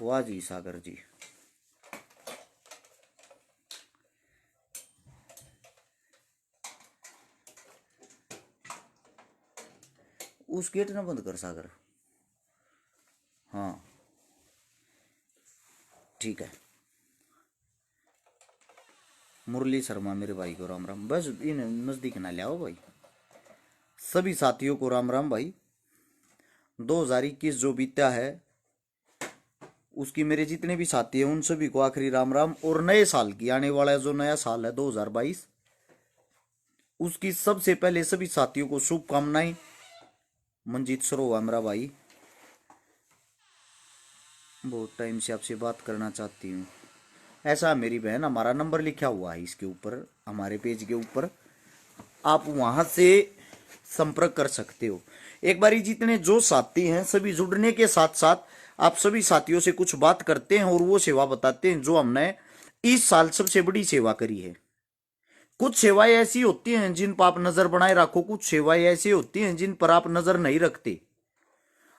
वाह जी सागर जी। उस गेट ना बंद कर सागर। हाँ ठीक है। मुरली शर्मा मेरे भाई को राम राम। बस इन नजदीक ना ले आओ भाई। सभी साथियों को राम राम भाई। 2021 जो बीता है उसकी मेरे जितने भी साथी हैं उन सभी को आखिरी राम राम। और नए साल की आने वाला जो नया साल है 2022 उसकी सबसे पहले सभी साथियों को शुभकामनाएं। मंजीत सरोवा मेरा भाई, बहुत टाइम से आपसे बात करना चाहती हूँ। ऐसा मेरी बहन, हमारा नंबर लिखा हुआ है इसके ऊपर, हमारे पेज के ऊपर, आप वहां से संपर्क कर सकते हो। एक बारी जितने जो साथी हैं सभी जुड़ने के साथ साथ आप सभी साथियों से कुछ बात करते हैं और वो सेवा बताते हैं जो हमने इस साल सबसे बड़ी सेवा करी है। कुछ सेवाएं ऐसी होती हैं जिन पर आप नजर बनाए रखो, कुछ सेवाएं ऐसी होती हैं जिन पर आप नजर नहीं रखते।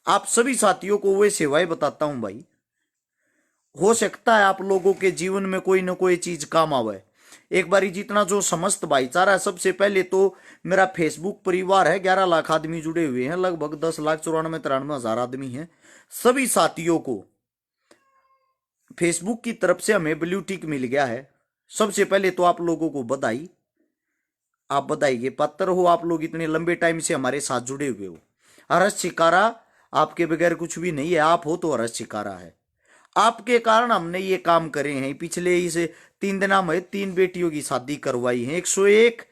आप सभी साथियों को वे सेवाएं बताता हूं भाई। हो सकता है आप लोगों के जीवन में कोई ना कोई चीज काम आवे। एक बारी जितना जो समस्त भाईचारा है, सबसे पहले तो मेरा फेसबुक परिवार है, 11 लाख आदमी जुड़े हुए हैं, लगभग 10,94,93,000 आदमी हैं। सभी साथियों को फेसबुक की तरफ से हमें ब्लू टिक मिल गया है। सबसे पहले तो आप लोगों को बधाई। आप बधाई के पात्र हो, आप लोग इतने लंबे टाइम से हमारे साथ जुड़े हुए हो। हर्ष शिकारा, आपके बगैर कुछ भी नहीं है, आप हो तो हर्ष शिकारा है। आपके कारण हमने ये काम करे हैं। पिछले इस 3 दिनों में 3 बेटियों की शादी करवाई है, 101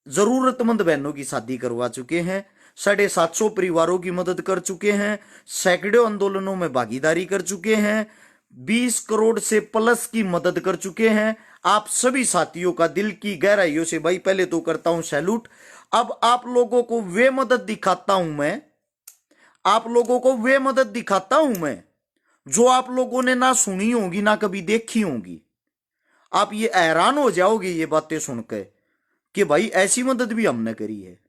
जरूरतमंद बहनों की शादी करवा चुके हैं, 750 परिवारों की मदद कर चुके हैं, सैकड़ों आंदोलनों में भागीदारी कर चुके हैं, 20 करोड़ से प्लस की मदद कर चुके हैं। आप सभी साथियों का दिल की गहराइयों से भाई पहले तो करता हूं सैल्यूट। अब आप लोगों को वे मदद दिखाता हूं मैं, आप लोगों को वे मदद दिखाता हूं मैं जो आप लोगों ने ना सुनी होगी ना कभी देखी होगी। आप ये हैरान हो जाओगे ये बातें सुनकर कि भाई ऐसी मदद भी हमने करी है।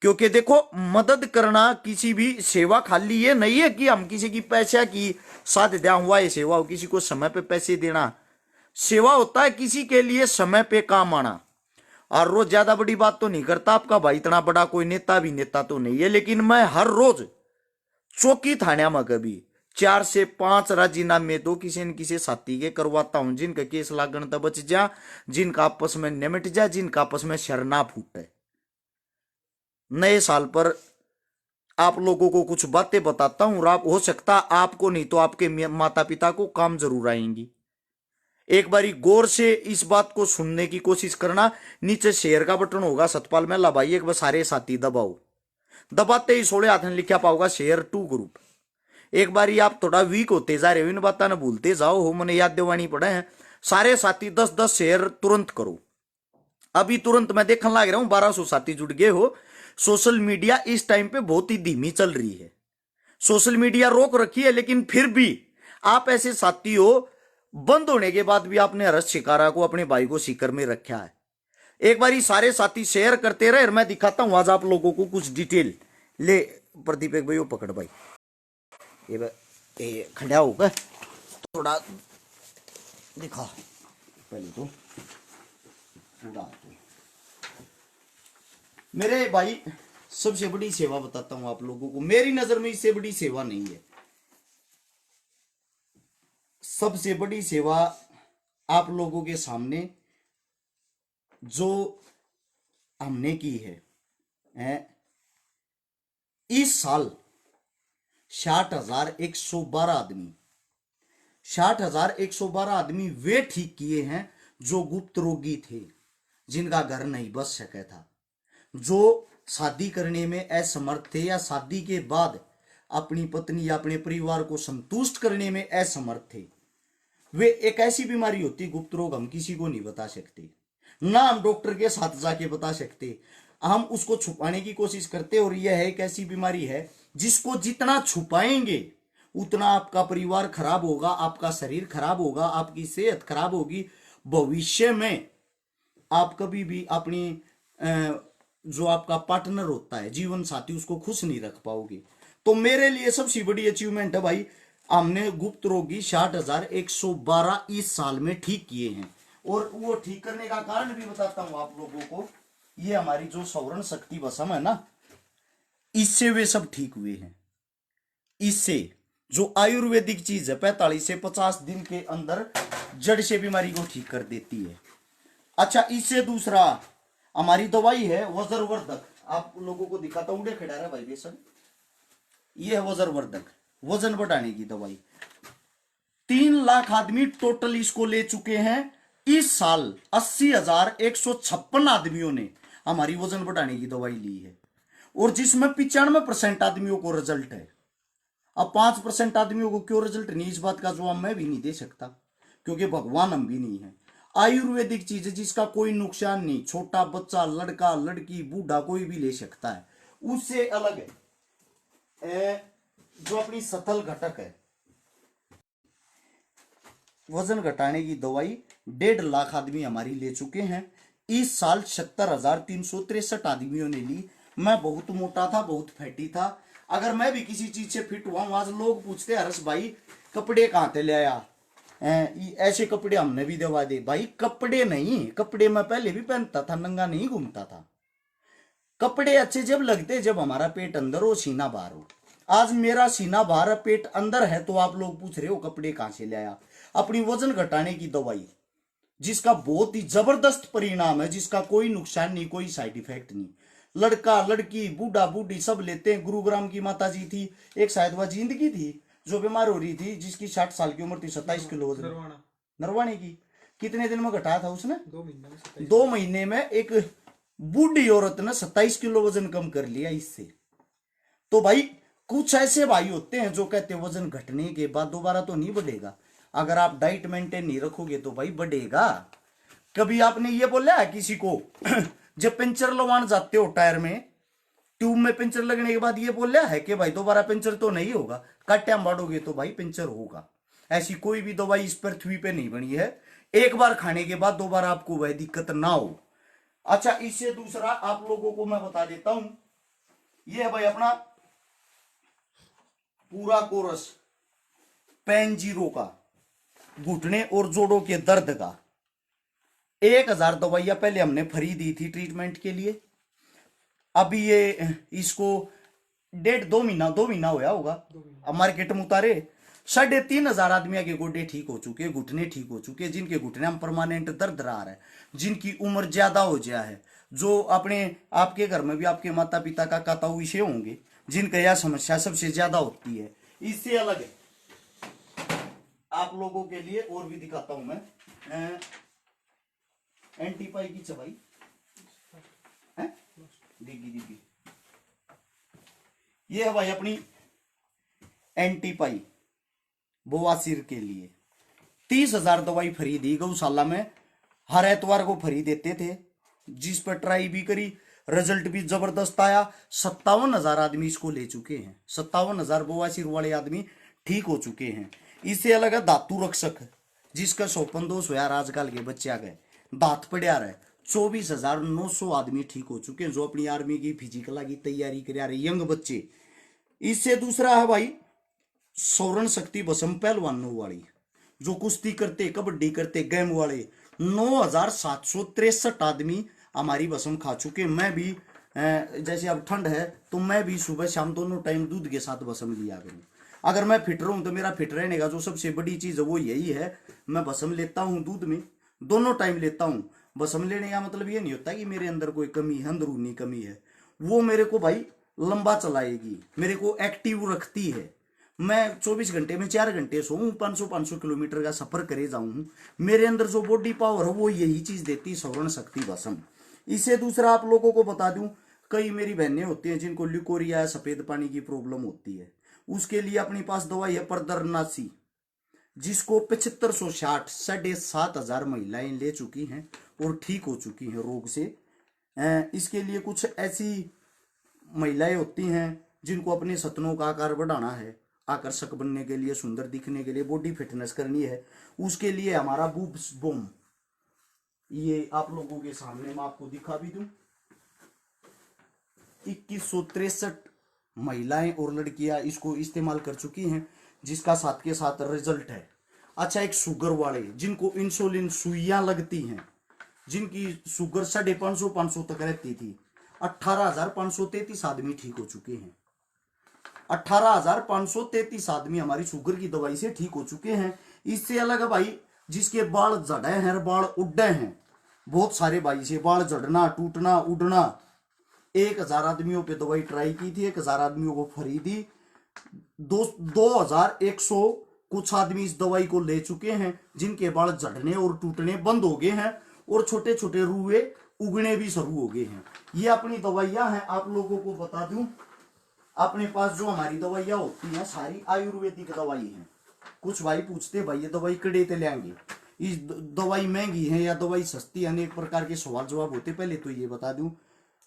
क्योंकि देखो, मदद करना किसी भी सेवा खाली ये नहीं है कि हम किसी की पैसा की साथ दिया हुआ ये सेवा हो, किसी को समय पे पैसे देना सेवा होता है, किसी के लिए समय पे काम आना। और रोज ज्यादा बड़ी बात तो नहीं करता आपका भाई, इतना बड़ा कोई नेता भी नेता तो नहीं है, लेकिन मैं हर रोज चौकी थाना में कभी 4 से 5 राजीनामे तो किसी न किसी साथी के करवाता हूं, जिनका केस लागण तब बच जा, जिनका आपस में निमट जा, जिनका आपस में शर फूटे। नए साल पर आप लोगों को कुछ बातें बताता हूं और आप, हो सकता आपको नहीं तो आपके माता पिता को काम जरूर आएंगी। एक बारी गौर से इस बात को सुनने की कोशिश करना। नीचे शेयर का बटन होगा सतपाल मेला भाई, एक बार सारे साथी दबाओ। दबाते ही 16 हाथ में लिखा पाओगा शेयर टू ग्रुप। एक बारी आप थोड़ा वीक होते जा रहे हो, इन बातें ना भूलते जाओ हो, मैंने याद दिवानी पड़े हैं। सारे साथी 10-10 शेयर तुरंत करो। अभी तुरंत मैं देखने लग रहा हूं 1200 साथी जुड़ गए हो। सोशल मीडिया इस टाइम पे बहुत ही धीमी चल रही है, सोशल मीडिया रोक रखी है, लेकिन फिर भी आप ऐसे साथी हो, बंद होने के बाद भी आपने हर्ष शिकारा को, अपने भाई को सीकर में रखा है। एक बारी सारे साथी शेयर करते रहे, मैं दिखाता हूं आज आप लोगों को कुछ डिटेल। ले प्रदीप एक भाई वो पकड़ भाई, ये खड़ा होकर थोड़ा दिखा पहले तो पूरा। मेरे भाई सबसे बड़ी सेवा बताता हूं आप लोगों को, मेरी नजर में इससे बड़ी सेवा नहीं है। सबसे बड़ी सेवा आप लोगों के सामने जो हमने की है इस साल 60,112 आदमी, 60,112 आदमी वे ठीक किए हैं जो गुप्त रोगी थे, जिनका घर नहीं बस सका था, जो शादी करने में असमर्थ थे या शादी के बाद अपनी पत्नी या अपने परिवार को संतुष्ट करने में असमर्थ थे। वे एक ऐसी बीमारी होती गुप्त रोग, हम किसी को नहीं बता सकते, ना हम डॉक्टर के साथ जाके बता सकते, हम उसको छुपाने की कोशिश करते। और यह है एक ऐसी बीमारी है जिसको जितना छुपाएंगे उतना आपका परिवार खराब होगा, आपका शरीर खराब होगा, आपकी सेहत खराब होगी। भविष्य में आप कभी भी अपनी जो आपका पार्टनर होता है, जीवन साथी, उसको खुश नहीं रख पाओगे। तो मेरे लिए सबसे बड़ी अचीवमेंट है भाई, हमने गुप्त रोगी 60,112 इस साल में ठीक किए हैं। और वो ठीक करने का कारण भी बताता हूं आप लोगों को। ये हमारी जो सौरण शक्ति भस्म है ना, इससे वे सब ठीक हुए हैं। इससे जो आयुर्वेदिक चीज है 45 से 50 दिन के अंदर जड़ से बीमारी को ठीक कर देती है। अच्छा, इससे दूसरा हमारी दवाई है वज्रवर्धक। आप लोगों को दिखाता हूं, उड़े खड़ा रहा भाई बेसन। ये है वज्रवर्धक, वजन बढ़ाने की दवाई। 3 लाख आदमी टोटल इसको ले चुके हैं। इस साल 80,156 आदमियों ने हमारी वजन बढ़ाने की दवाई ली है, और जिसमें 95% आदमियों को रिजल्ट है। अब 5% आदमियों को क्यों रिजल्ट नहीं, इस बात का जवाब मैं भी नहीं दे सकता, क्योंकि भगवान हम भी नहीं है। आयुर्वेदिक चीज है जिसका कोई नुकसान नहीं, छोटा बच्चा, लड़का, लड़की, बूढ़ा कोई भी ले सकता है। उससे अलग है जो अपनी सतल घटक है, वजन घटाने की दवाई 1.5 लाख आदमी हमारी ले चुके हैं। इस साल 76,363 आदमियों ने ली। मैं बहुत मोटा था, बहुत फैटी था। अगर मैं भी किसी चीज से फिट हुआ, आज लोग पूछते हर्ष भाई कपड़े कहां से ले आया, ऐसे कपड़े हमने भी दवा दे। भाई कपड़े नहीं, कपड़े मैं पहले भी पहनता था, नंगा नहीं घूमता था। कपड़े अच्छे जब लगते जब हमारा पेट अंदर हो, सीना बाहर हो। आज मेरा सीना बाहर, पेट अंदर है, तो आप लोग पूछ रहे हो कपड़े कहां से ले आया। अपनी वजन घटाने की दवाई, जिसका बहुत ही जबरदस्त परिणाम है, जिसका कोई नुकसान नहीं, कोई साइड इफेक्ट नहीं। लड़का, लड़की, बूढ़ा, बूढ़ी सब लेते हैं। गुरुग्राम की माता जी थी, एक शायद वह जिंदगी थी, जो बीमार हो रही थी, जिसकी 60 साल की उम्र थी, 27 किलो वजन, नरवाणे की। कितने दिन में घटाया था उसने? 2 महीने में एक बूढ़ी औरत ने 27 किलो वजन कम कर लिया इससे। तो भाई कुछ ऐसे भाई होते हैं जो कहते हैं वजन घटने के बाद दोबारा तो नहीं बढ़ेगा। अगर आप डाइट मेंटेन नहीं रखोगे तो भाई बढ़ेगा। कभी आपने ये बोला है किसी को जब पंचर लगवाने जाते हो टायर में, ट्यूब में पंचर लगने के बाद ये बोला है कि भाई दोबारा पंचर तो नहीं होगा, काट्या बांटोगे तो भाई पंचर होगा। ऐसी कोई भी दवाई इस पृथ्वी पे नहीं बनी है एक बार खाने के बाद दोबारा आपको वह दिक्कत ना हो। अच्छा, इससे दूसरा आप लोगों को मैं बता देता हूं, ये है भाई अपना पूरा कोरस पेन जीरो का, घुटने और जोड़ों के दर्द का। 1,000 दवाइयां पहले हमने फ्री दी थी ट्रीटमेंट के लिए। अभी ये इसको 2 महीना होया होगा, अब मार्केट में उतारे। 3,500 आदमी के गोडे ठीक हो चुके, घुटने ठीक हो चुके, जिनके घुटने में परमानेंट दर्द रहा है, जिनकी उम्र ज्यादा हो गया है, जो अपने आपके घर में भी आपके माता पिता का काताऊ विषय होंगे, जिनका यह समस्या सबसे ज्यादा होती है। इससे अलग है आप लोगों के लिए और भी दिखाता हूं मैं। एंटीपाई की चबाई है, डिग्गी ये है भाई अपनी एंटीपाई बवासीर के लिए। 30,000 दवाई फ्री दी गौशाला में, हर एतवार को फ्री देते थे, जिस पर ट्राई भी करी, रिजल्ट भी जबरदस्त आया। 57,000 आदमी इसको ले चुके हैं, 57,000 बवासीर वाले आदमी ठीक हो चुके हैं। इससे अलग है धातु रक्षक, जिसका शोपन दोष हो यार आजकल के बच्चे आ गए, दांत पड़ा रहे। 24,900 आदमी ठीक हो चुके हैं, जो अपनी आर्मी की फिजिकल की तैयारी कर रहे यंग बच्चे। इससे दूसरा है भाई सौरण शक्ति भस्म पहलवानों वाली, जो कुश्ती करते, कबड्डी करते, गेम वाले। 9,763 आदमी हमारी भस्म खा चुके। मैं भी जैसे अब ठंड है तो मैं भी सुबह शाम दोनों टाइम दूध के साथ भस्म लिया करूं। अगर मैं फिट रहूं तो मेरा फिट रहने का जो सबसे बड़ी चीज है वो यही है, मैं भस्म लेता हूं दूध में, दोनों टाइम लेता हूं। भस्म लेने का मतलब ये नहीं होता कि मेरे अंदर कोई कमी है, अंदरूनी कमी है। वो मेरे को भाई लंबा चलाएगी, मेरे को एक्टिव रखती है। मैं 24 घंटे में 4 घंटे सोऊं, 500 किलोमीटर का सफर करे जाऊं, मेरे अंदर जो बॉडी पावर है वो यही चीज देती सौरण शक्ति भस्म। इससे दूसरा आप लोगों को बता दूं, कई मेरी बहनें होती हैं जिनको ल्यूकोरिया सफेद पानी की प्रॉब्लम होती है, उसके लिए अपने पास दवाई है परदरनासी, जिसको 7560 7,500 महिलाएं ले चुकी हैं और ठीक हो चुकी हैं रोग से। इसके लिए कुछ ऐसी महिलाएं होती हैं जिनको अपने सपनों का आकार बढ़ाना है, आकर्षक बनने के लिए, सुंदर दिखने के लिए, बॉडी फिटनेस करनी है, उसके लिए हमारा बूब्स बूम, ये आप लोगों के सामने मैं आपको दिखा भी दूं। 2163 महिलाएं और लड़कियां इसको इस्तेमाल कर चुकी हैं। जिसका साथ के साथ रिजल्ट है। अच्छा, एक शुगर वाले जिनको इंसुलिन सुइयां लगती हैं, जिनकी शुगर 550 तक रहती थी, 18,533 आदमी ठीक हो चुके हैं। 18,533 आदमी हमारी शुगर की दवाई से ठीक हो चुके हैं। इससे अलग भाई जिसके बाल जड़े हैं, बाल उड्डे हैं, बहुत सारे भाई से बाल जड़ना, टूटना, उड़ना, 1,000 आदमियों पे दवाई ट्राई की थी, 1,000 आदमियों को फ्री दी, 2,100 कुछ आदमी इस दवाई को ले चुके हैं, जिनके बाल झड़ने और टूटने बंद हो गए हैं और छोटे छोटे रुए उगने भी शुरू हो गए हैं। ये अपनी दवाइयां हैं। आप लोगों को बता दूं, अपने पास जो हमारी दवाइयां होती हैं सारी आयुर्वेदिक दवाई हैं। कुछ भाई पूछते भाई ये दवाई कड़े ते लेंगे, इस दवाई महंगी है या दवाई सस्ती, अनेक प्रकार के सवाल जवाब होते। पहले तो ये बता दूं,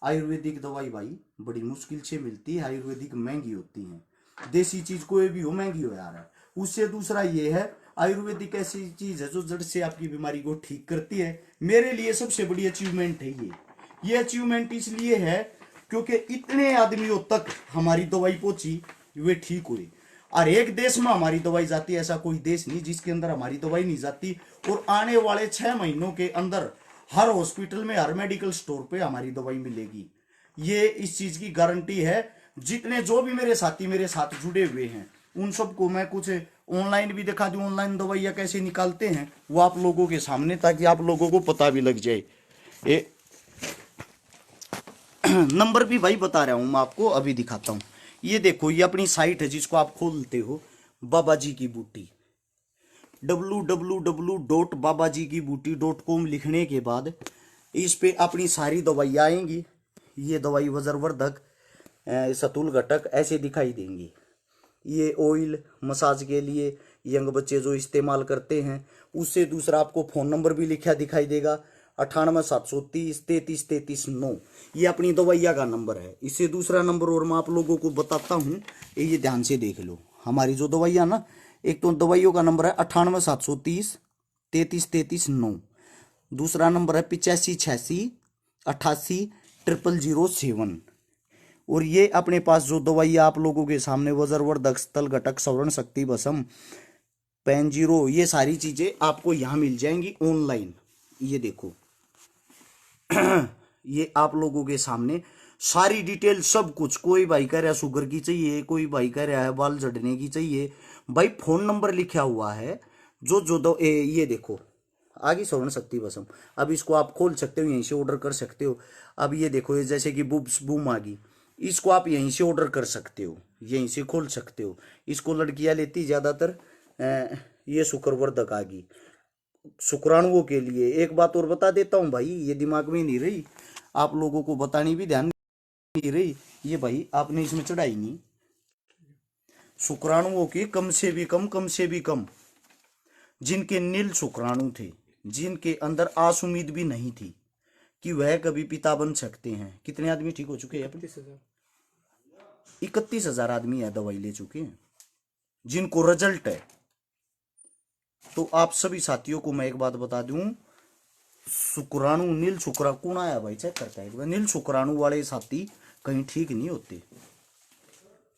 आयुर्वेदिक दवाई भाई बड़ी मुश्किल से मिलती है, आयुर्वेदिक महंगी होती है। देसी चीज कोई भी हो महंगी हो यार। उससे दूसरा ये है, आयुर्वेदिक ऐसी चीज है जो जड़ से आपकी बीमारी को ठीक करती है। मेरे लिए सबसे बड़ी अचीवमेंट है ये अचीवमेंट इसलिए है क्योंकि इतने आदमियों तक हमारी दवाई पहुंची, वे ठीक हुए। और एक देश में हमारी दवाई जाती है, ऐसा कोई देश नहीं जिसके अंदर हमारी दवाई नहीं जाती। और आने वाले 6 महीनों के अंदर हर हॉस्पिटल में, हर मेडिकल स्टोर पे हमारी दवाई मिलेगी। ये इस चीज की गारंटी है। जितने जो भी मेरे साथी मेरे साथ जुड़े हुए हैं उन सबको मैं कुछ ऑनलाइन भी दिखा दूं, ऑनलाइन दवाइयां कैसे निकालते हैं वो आप लोगों के सामने, ताकि आप लोगों को पता भी लग जाए। नंबर भी भाई बता रहा हूं मैं आपको, अभी दिखाता हूं। ये देखो, ये अपनी साइट है जिसको आप खोलते हो, बाबा जी की बूटी, www.babajikibooty.com लिखने के बाद इस पे अपनी सारी दवाइयाँ आएंगी। ये दवाई वज्रवर्धक, सतुल घटक ऐसे दिखाई देंगी। ये ऑयल मसाज के लिए यंग बच्चे जो इस्तेमाल करते हैं। उससे दूसरा आपको फ़ोन नंबर भी लिखा दिखाई देगा, 98,730,33,33,9। ये अपनी दवाइया का नंबर है। इससे दूसरा नंबर और मैं आप लोगों को बताता हूँ, ये ध्यान से देख लो। हमारी जो दवाइयाँ ना, एक तो दवाइयों का नंबर है 98,730,33,33,9। दूसरा नंबर है 85,86,88,007। और ये अपने पास जो दवाइयाँ आप लोगों के सामने, वज्रवर्धक, स्थल घटक, सवर्ण शक्ति, भस्म, पेन जीरो, ये सारी चीजें आपको यहाँ मिल जाएंगी ऑनलाइन। ये देखो ये आप लोगों के सामने सारी डिटेल सब कुछ। कोई भाई कह रहा है शुगर की चाहिए, कोई भाई कह रहा है बाल झड़ने की चाहिए, भाई फोन नंबर लिखा हुआ है। जो ये देखो आगे सवर्ण शक्ति भस्म। अब इसको आप खोल सकते हो, यहीं से ऑर्डर कर सकते हो। अब ये देखो, ये जैसे कि बुब्स बूम आ गई, इसको आप यहीं से ऑर्डर कर सकते हो, यहीं से खोल सकते हो। इसको लड़कियां लेती ज्यादातर। ये शुक्रवर्धक आ गई शुक्राणुओं के लिए। एक बात और बता देता हूँ भाई, ये दिमाग में नहीं रही, आप लोगों को बतानी भी ध्यान नहीं रही, ये भाई आपने इसमें चढ़ाई नहीं। शुक्राणुओं के कम से भी कम जिनके नील शुक्राणु थे, जिनके अंदर आस उम्मीद भी नहीं थी कि वह कभी पिता बन सकते हैं, कितने आदमी ठीक हो चुके हैं? 31,000 आदमी है दवाई ले चुके हैं जिनको रिजल्ट है। तो आप सभी साथियों को मैं एक बात बता दूं, शुक्राणु नील शुक्राणु कौन आया भाई, चेक करता है। नील शुक्राणु वाले साथी कहीं ठीक नहीं होते।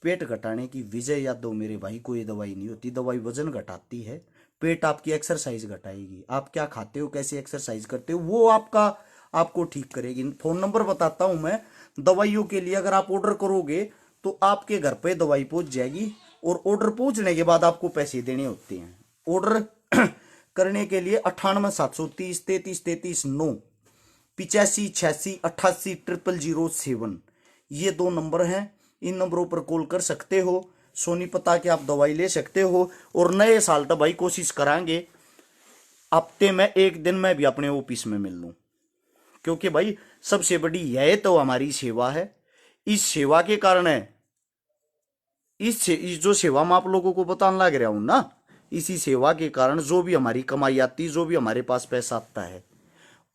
पेट घटाने की विजय याद दो मेरे भाई, कोई दवाई नहीं होती। दवाई वजन घटाती है, पेट आपकी एक्सरसाइज घटाएगी। आप क्या खाते हो, कैसे एक्सरसाइज करते हो, वो आपको ठीक करेगी। फोन नंबर बताता हूं मैं दवाइयों के लिए। अगर आप ऑर्डर करोगे तो आपके घर पे दवाई पहुंच जाएगी, और ऑर्डर पहुंचने के बाद आपको पैसे देने होते हैं। ऑर्डर करने के लिए 98,730,33,33,9, 85,86,88,007 ये 2 नंबर हैं। इन नंबरों पर कॉल कर सकते हो, सोनीपत के आप दवाई ले सकते हो। और नए साल तक भाई कोशिश करांगे हफ्ते में एक दिन मैं भी अपने ऑफिस में मिल लूं, क्योंकि भाई सबसे बड़ी यह तो हमारी सेवा है। इस सेवा के कारण है, इस जो सेवा मैं आप लोगों को बताने लग रहा हूं ना, इसी सेवा के कारण जो भी हमारी कमाई आती, जो भी हमारे पास पैसा आता है,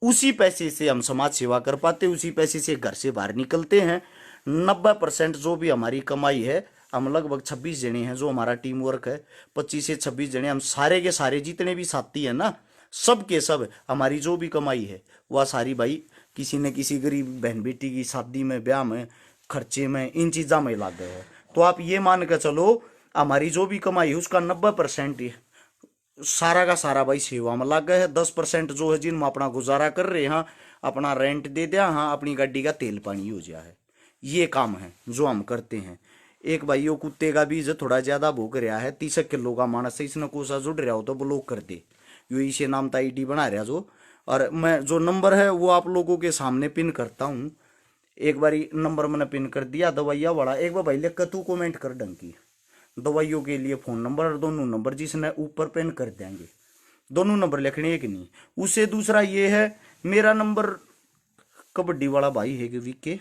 उसी पैसे से हम समाज सेवा कर पाते, उसी पैसे से घर से बाहर निकलते हैं। 90% जो भी हमारी कमाई है, हम लगभग 26 जने हैं जो हमारा टीम वर्क है, 25 से 26 जने, हम सारे के सारे जितने भी साथी हैं ना, सब के सब हमारी जो भी कमाई है वह सारी भाई किसी न किसी गरीब बहन बेटी की शादी में, ब्याह में, खर्चे में, इन चीज़ों में लग गए हैं। तो आप ये मान कर चलो हमारी जो भी कमाई है उसका 90% सारा का सारा भाई सेवा में लगा है। 10% जो है जिनमें अपना गुजारा कर रहे हैं, अपना रेंट दे दिया, हाँ अपनी गाड़ी का तेल पानी हो जाए है। ये काम है जो हम करते हैं। एक भाई यो कुत्ते का बीज थोड़ा ज्यादा भूख रहा है, 30 किलो का मानस है, इसने कोसा जुड़ रहा हो तो ब्लॉक कर दे। यो इसे नाम था आईडी बना रहा जो। और मैं जो नंबर है वो आप लोगों के सामने पिन करता हूँ। एक बारी नंबर मैंने पिन कर दिया दवाइया वाला, एक बार भाई लिख कर तू कमेंट कर डंकी दवाइयों के लिए फोन नंबर और दोनों नंबर जिसने ऊपर पिन कर देंगे, दोनों नंबर लिखने एक नहीं। उससे दूसरा ये है मेरा नंबर कबड्डी वाला भाई है विके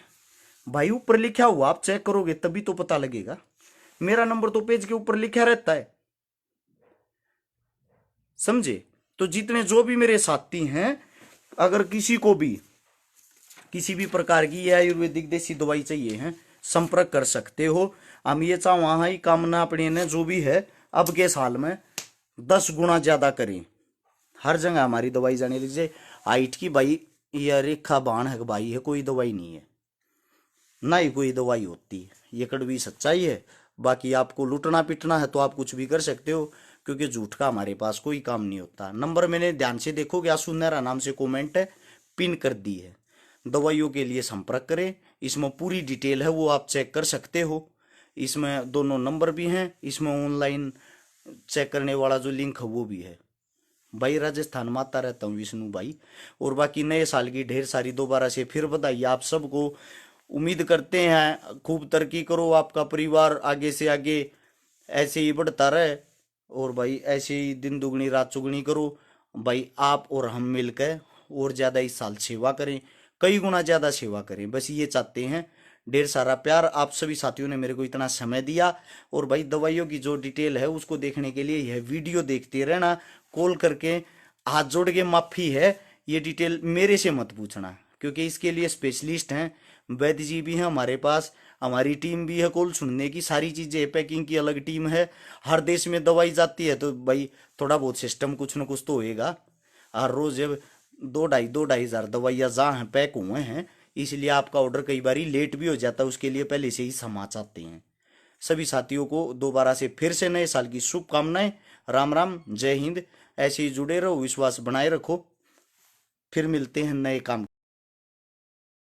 भाई, ऊपर लिखा हुआ आप चेक करोगे तभी तो पता लगेगा। मेरा नंबर तो पेज के ऊपर लिखा रहता है, समझे। तो जितने जो भी मेरे साथी हैं, अगर किसी को भी किसी भी प्रकार की या आयुर्वेदिक देसी दवाई चाहिए है, संपर्क कर सकते हो। हम ये चाह वहां ही कामना अपने ने जो भी है अब के साल में 10 गुना ज्यादा करें। हर जगह हमारी दवाई जाने लीजिए। हाइट की भाई या रेखा बाण है भाई है, कोई दवाई नहीं है, ना ही कोई दवाई होती है, ये कड़वी सच्चाई है। बाकी आपको लुटना पिटना है तो आप कुछ भी कर सकते हो, क्योंकि झूठ का हमारे पास कोई काम नहीं होता। नंबर मैंने ध्यान से देखोगे, आसू नेहरा नाम से कमेंट है, पिन कर दी है। दवाइयों के लिए संपर्क करें, इसमें पूरी डिटेल है वो आप चेक कर सकते हो। इसमें दोनों नंबर भी हैं, इसमें ऑनलाइन चेक करने वाला जो लिंक है वो भी है। भाई राजस्थान में आता रहता हूँ विष्णु भाई। और बाकी नए साल की ढेर सारी दोबारा से फिर बधाई आप सबको। उम्मीद करते हैं खूब तरक्की करो, आपका परिवार आगे से आगे ऐसे ही बढ़ता रहे, और भाई ऐसे ही दिन दुगनी रात चुगनी करो। भाई आप और हम मिलकर और ज़्यादा इस साल सेवा करें, कई गुना ज़्यादा सेवा करें, बस ये चाहते हैं। ढेर सारा प्यार आप सभी साथियों ने मेरे को इतना समय दिया। और भाई दवाइयों की जो डिटेल है उसको देखने के लिए यह वीडियो देखते रहना, कॉल करके हाथ जोड़ के माफी है, ये डिटेल मेरे से मत पूछना, क्योंकि इसके लिए स्पेशलिस्ट हैं, वैद्य जी भी हैं हमारे पास, हमारी टीम भी है, कॉल सुनने की सारी चीज़ें, पैकिंग की अलग टीम है। हर देश में दवाई जाती है तो भाई थोड़ा बहुत सिस्टम कुछ ना कुछ तो होएगा। हर रोज जब 2-2.5 हजार दवाइयाँ जहाँ हैं पैक हुए हैं, इसलिए आपका ऑर्डर कई बार लेट भी हो जाता है, उसके लिए पहले से ही क्षमा चाहते हैं। सभी साथियों को दोबारा से फिर से नए साल की शुभकामनाएं। राम राम, जय हिंद। ऐसे ही जुड़े रहो, विश्वास बनाए रखो, फिर मिलते हैं नए काम।